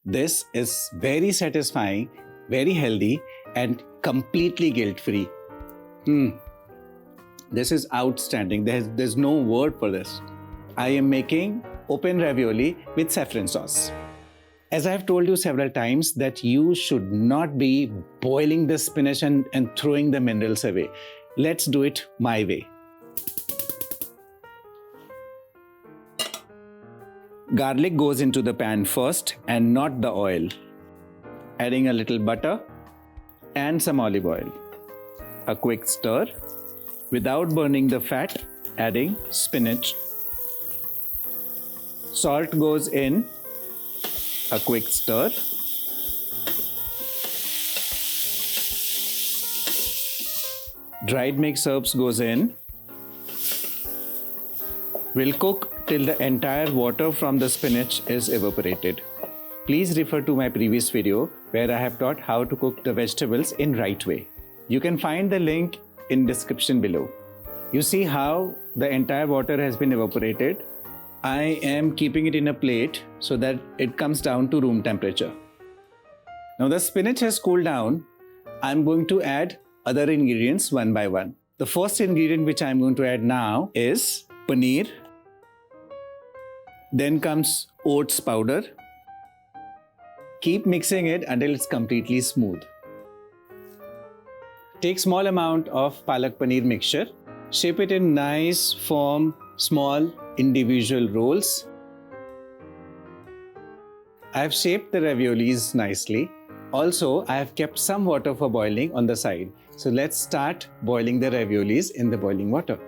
This is very satisfying, very healthy, and completely guilt-free. This is outstanding. There's no word for this. I am making open ravioli with saffron sauce. As I have told you several times that you should not be boiling the spinach and throwing the minerals away. Let's do it my way. Garlic goes into the pan first and not the oil. Adding a little butter and some olive oil. A quick stir. Without burning the fat, adding spinach. Salt goes in. A quick stir. Dried mixed herbs goes in. We'll cook till the entire water from the spinach is evaporated. Please refer to my previous video where I have taught how to cook the vegetables in right way. You can find the link in description below. You see how the entire water has been evaporated. I am keeping it in a plate so that it comes down to room temperature. Now the spinach has cooled down. I'm going to add other ingredients one by one. The first ingredient which I'm going to add now is paneer. Then comes oats powder. Keep mixing it until it's completely smooth. Take small amount of palak paneer mixture. Shape it in nice, firm, small individual rolls. I have shaped the raviolis nicely. Also, I have kept some water for boiling on the side. So let's start boiling the raviolis in the boiling water.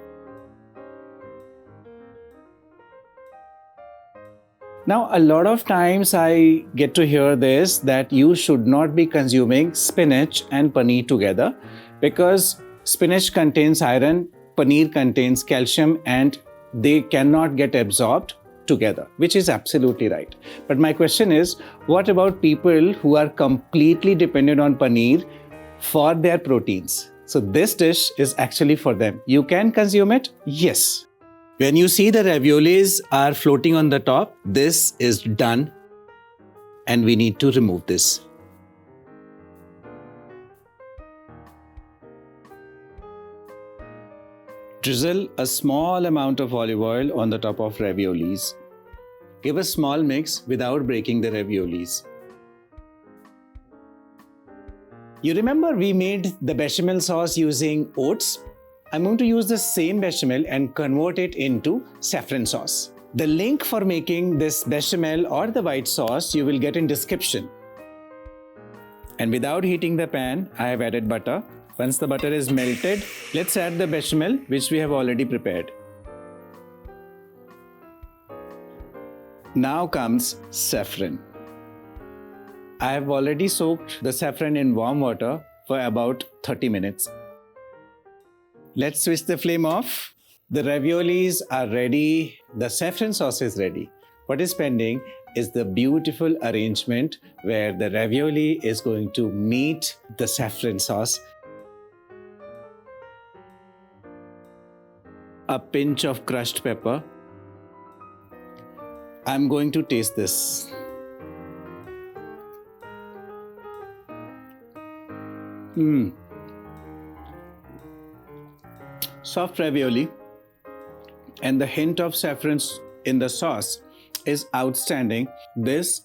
Now, a lot of times I get to hear this that you should not be consuming spinach and paneer together because spinach contains iron, paneer contains calcium, and they cannot get absorbed together, which is absolutely right. But my question is, what about people who are completely dependent on paneer for their proteins? So this dish is actually for them. You can consume it? Yes. When you see the raviolis are floating on the top, this is done and we need to remove this. Drizzle a small amount of olive oil on the top of raviolis. Give a small mix without breaking the raviolis. You remember we made the bechamel sauce using oats? I'm going to use the same bechamel and convert it into saffron sauce. The link for making this bechamel or the white sauce you will get in description. And without heating the pan, I have added butter. Once the butter is melted, let's add the bechamel which we have already prepared. Now comes saffron. I have already soaked the saffron in warm water for about 30 minutes. Let's switch the flame off. The raviolis are ready. The saffron sauce is ready. What is pending is the beautiful arrangement where the ravioli is going to meet the saffron sauce. A pinch of crushed pepper. I'm going to taste this. Soft ravioli and the hint of saffron in the sauce is outstanding. This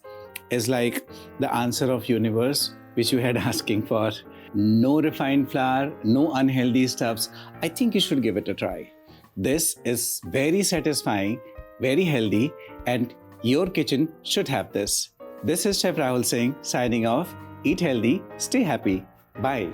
is like the answer of universe which you had asking for. No refined flour, no unhealthy stuffs. I think you should give it a try. This is very satisfying, very healthy, and your kitchen should have this. This is Chef Rahull Singh signing off. Eat healthy, stay happy. Bye.